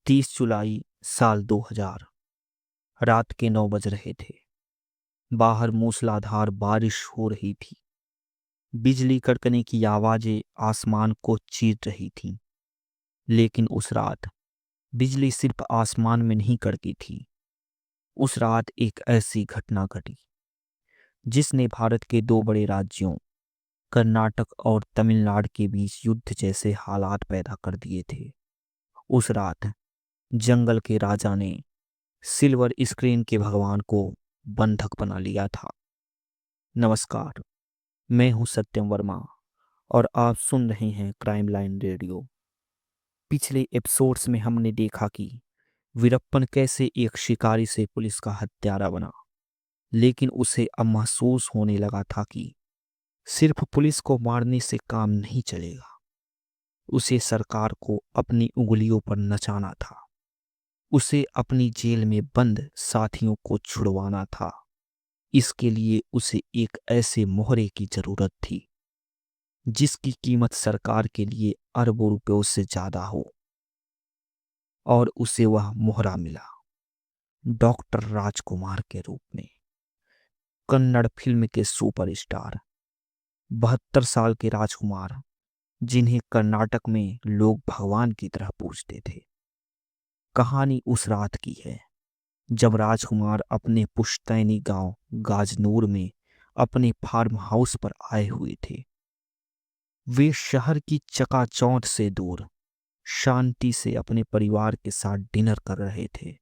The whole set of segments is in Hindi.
30 जुलाई साल 2000। रात के 9 बज रहे थे। बाहर मूसलाधार बारिश हो रही थी। बिजली कड़कने की आवाजें आसमान को चीर रही थीं। लेकिन उस रात बिजली सिर्फ आसमान में नहीं कड़की थी। उस रात एक ऐसी घटना घटी जिसने भारत के दो बड़े राज्यों कर्नाटक और तमिलनाडु के बीच युद्ध जैसे हालात पैदा कर दिए थे। उस रात जंगल के राजा ने सिल्वर स्क्रीन के भगवान को बंधक बना लिया था। नमस्कार, मैं हूं सत्यम वर्मा और आप सुन रहे हैं क्राइम लाइन रेडियो। पिछले एपिसोड्स में हमने देखा कि वीरप्पन कैसे एक शिकारी से पुलिस का हत्यारा बना, लेकिन उसे अब महसूस होने लगा था कि सिर्फ पुलिस को मारने से काम नहीं चलेगा। उसे सरकार को अपनी उंगलियों पर नचाना था। उसे अपनी जेल में बंद साथियों को छुड़वाना था। इसके लिए उसे एक ऐसे मोहरे की जरूरत थी जिसकी कीमत सरकार के लिए अरबों रुपयों से ज्यादा हो। और उसे वह मोहरा मिला, डॉक्टर राजकुमार के रूप में। कन्नड़ फिल्म के सुपरस्टार 72 साल के राजकुमार, जिन्हें कर्नाटक में लोग भगवान की तरह पूजते थे। कहानी उस रात की है जब राजकुमार अपने पुश्तैनी गांव गाजनूर में अपने फार्म हाउस पर आए हुए थे। वे शहर की चकाचौंध से दूर शांति से अपने परिवार के साथ डिनर कर रहे थे।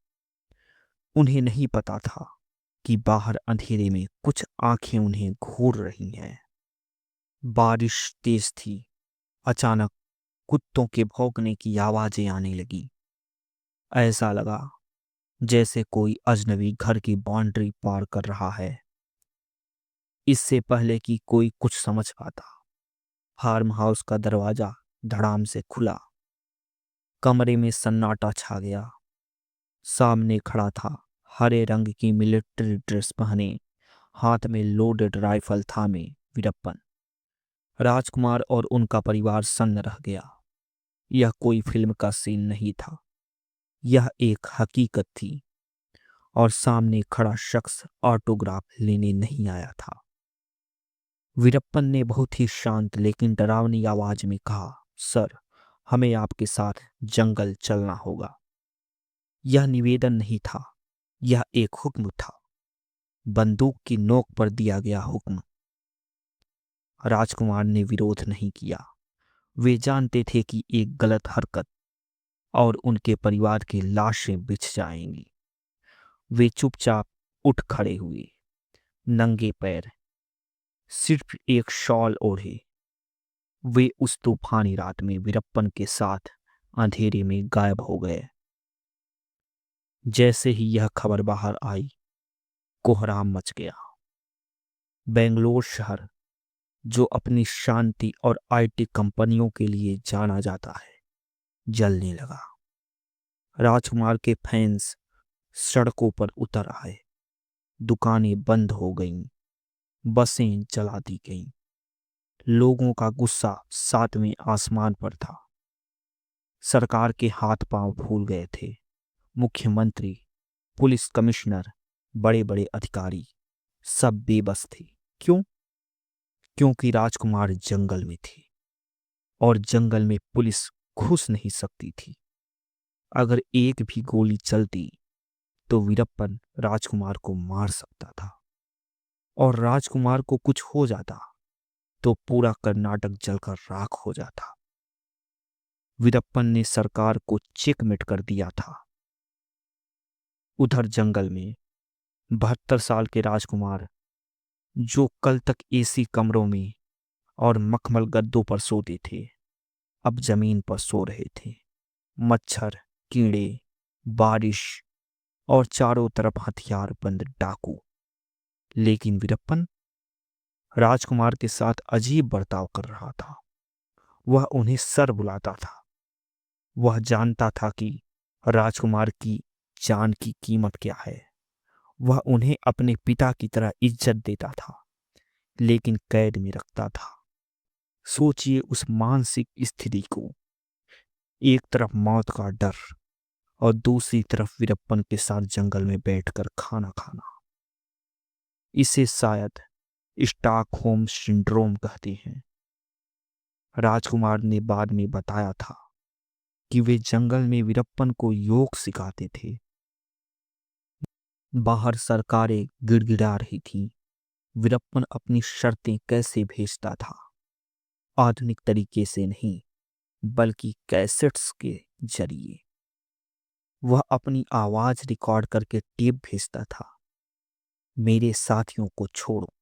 उन्हें नहीं पता था कि बाहर अंधेरे में कुछ आंखें उन्हें घूर रही हैं। बारिश तेज थी। अचानक कुत्तों के भौंकने की आवाजें आने लगी। ऐसा लगा जैसे कोई अजनबी घर की बाउंड्री पार कर रहा है। इससे पहले कि कोई कुछ समझ पाता, फार्म हाउस का दरवाजा धड़ाम से खुला। कमरे में सन्नाटा छा गया। सामने खड़ा था हरे रंग की मिलिट्री ड्रेस पहने, हाथ में लोडेड राइफल थामे वीरप्पन। राजकुमार और उनका परिवार सन्न रह गया। यह कोई फिल्म का सीन नहीं था, यह एक हकीकत थी। और सामने खड़ा शख्स ऑटोग्राफ लेने नहीं आया था। वीरप्पन ने बहुत ही शांत लेकिन डरावनी आवाज में कहा, सर, हमें आपके साथ जंगल चलना होगा। यह निवेदन नहीं था, यह एक हुक्म था, बंदूक की नोक पर दिया गया हुक्म। राजकुमार ने विरोध नहीं किया। वे जानते थे कि एक गलत हरकत और उनके परिवार की लाशें बिछ जाएंगी। वे चुपचाप उठ खड़े हुए, नंगे पैर, सिर्फ एक शॉल ओढ़े। वे उस तूफानी रात में वीरप्पन के साथ अंधेरे में गायब हो गए। जैसे ही यह खबर बाहर आई, कोहराम मच गया। बेंगलोर शहर, जो अपनी शांति और आईटी कंपनियों के लिए जाना जाता है, जलने लगा। राजकुमार के फैंस सड़कों पर उतर आए। दुकानें बंद हो गईं, बसें जला दी गईं। लोगों का गुस्सा सातवें आसमान पर था। सरकार के हाथ पांव फूल गए थे। मुख्यमंत्री, पुलिस कमिश्नर, बड़े बड़े अधिकारी सब बेबस थे। क्यों? क्योंकि राजकुमार जंगल में थे और जंगल में पुलिस घुस नहीं सकती थी। अगर एक भी गोली चलती तो वीरप्पन राजकुमार को मार सकता था, और राजकुमार को कुछ हो जाता तो पूरा कर्नाटक जलकर राख हो जाता। वीरप्पन ने सरकार को चेकमेट कर दिया था। उधर जंगल में 72 साल के राजकुमार, जो कल तक एसी कमरों में और मखमल गद्दों पर सोते थे, अब जमीन पर सो रहे थे। मच्छर, कीड़े, बारिश और चारों तरफ हथियार बंद डाकू। लेकिन वीरप्पन राजकुमार के साथ अजीब बर्ताव कर रहा था। वह उन्हें सर बुलाता था। वह जानता था कि राजकुमार की जान की कीमत क्या है। वह उन्हें अपने पिता की तरह इज्जत देता था, लेकिन कैद में रखता था। सोचिए उस मानसिक स्थिति को। एक तरफ मौत का डर और दूसरी तरफ वीरप्पन के साथ जंगल में बैठकर खाना खाना। इसे शायद स्टॉकहोम सिंड्रोम कहते हैं। राजकुमार ने बाद में बताया था कि वे जंगल में वीरप्पन को योग सिखाते थे। बाहर सरकारें गिड़गिड़ा रही थीं। वीरप्पन अपनी शर्तें कैसे भेजता था, आधुनिक तरीके से नहीं बल्कि कैसेट्स के जरिए। वह अपनी आवाज रिकॉर्ड करके टेप भेजता था। मेरे साथियों को छोड़ो,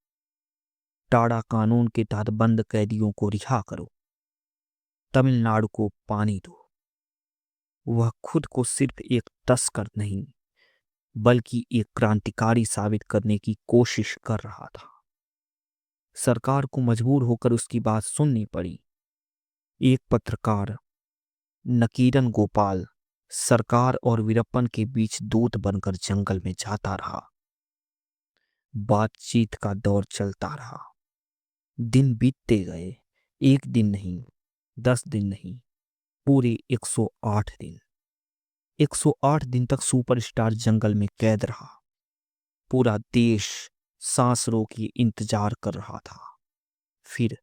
टाड़ा कानून के तहत बंद कैदियों को रिहा करो, तमिलनाडु को पानी दो। वह खुद को सिर्फ एक तस्कर नहीं बल्कि एक क्रांतिकारी साबित करने की कोशिश कर रहा था। सरकार को मजबूर होकर उसकी बात सुननी पड़ी। एक पत्रकार नकीरन गोपाल सरकार और वीरप्पन के बीच दूत बनकर जंगल में जाता रहा। बातचीत का दौर चलता रहा। दिन बीतते गए। एक दिन नहीं, 10 दिन नहीं, पूरे 108 दिन। 108 दिन तक सुपरस्टार जंगल में कैद रहा। पूरा देश सांस रोके इंतजार कर रहा था। फिर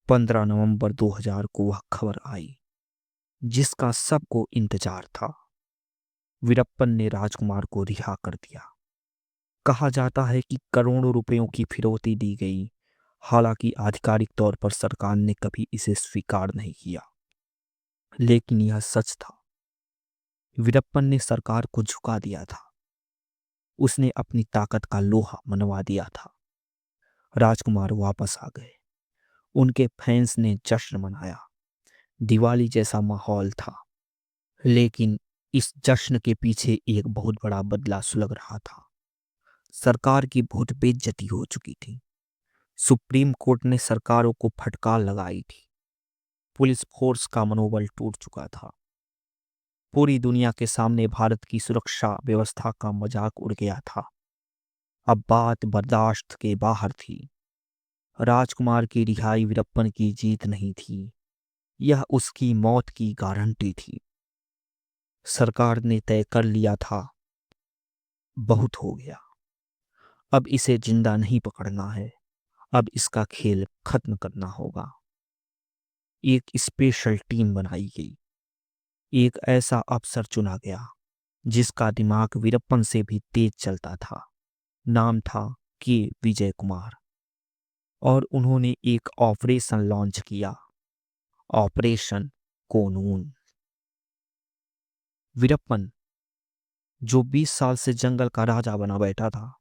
15 नवंबर 2000 को वह खबर आई जिसका सबको इंतजार था। वीरप्पन ने राजकुमार को रिहा कर दिया। कहा जाता है कि करोड़ों रुपयों की फिरौती दी गई। हालांकि आधिकारिक तौर पर सरकार ने कभी इसे स्वीकार नहीं किया, लेकिन यह सच था। वीरप्पन ने सरकार को झुका दिया था। उसने अपनी ताकत का लोहा मनवा दिया था। राजकुमार वापस आ गए। उनके फैंस ने जश्न मनाया। दिवाली जैसा माहौल था, लेकिन इस जश्न के पीछे एक बहुत बड़ा बदला सुलग रहा था। सरकार की बहुत बेइज्जती हो चुकी थी। सुप्रीम कोर्ट ने सरकारों को फटकार लगाई थी। पुलिस फोर्स का मनोबल टूट चुका था। पूरी दुनिया के सामने भारत की सुरक्षा व्यवस्था का मजाक उड़ गया था। अब बात बर्दाश्त के बाहर थी। राजकुमार की रिहाई वीरप्पन की जीत नहीं थी, यह उसकी मौत की गारंटी थी। सरकार ने तय कर लिया था, बहुत हो गया, अब इसे जिंदा नहीं पकड़ना है, अब इसका खेल खत्म करना होगा। एक स्पेशल टीम बनाई गई। एक ऐसा अफसर चुना गया जिसका दिमाग वीरप्पन से भी तेज चलता था। नाम था के विजय कुमार। और उन्होंने एक ऑपरेशन लॉन्च किया, ऑपरेशन कोनून। वीरप्पन, जो 20 साल से जंगल का राजा बना बैठा था,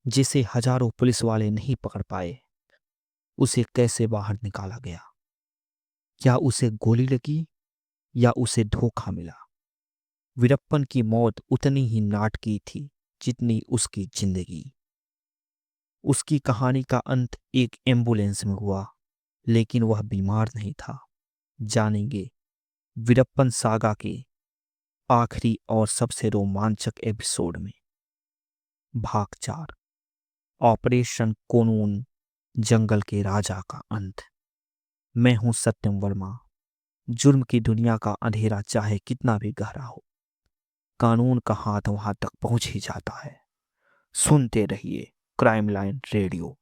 जिसे हजारों पुलिस वाले नहीं पकड़ पाए, उसे कैसे बाहर निकाला गया? क्या उसे गोली लगी या उसे धोखा मिला? वीरप्पन की मौत उतनी ही नाटकीय थी जितनी उसकी जिंदगी। उसकी कहानी का अंत एक एम्बुलेंस में हुआ, लेकिन वह बीमार नहीं था। जानेंगे वीरप्पन सागा के आखिरी और सबसे रोमांचक एपिसोड में। भाग 4, ऑपरेशन कोनून, जंगल के राजा का अंत। मैं हूं सत्यम वर्मा। जुर्म की दुनिया का अंधेरा चाहे कितना भी गहरा हो, कानून का हाथ वहां तक पहुंच ही जाता है। सुनते रहिए क्राइम लाइन रेडियो।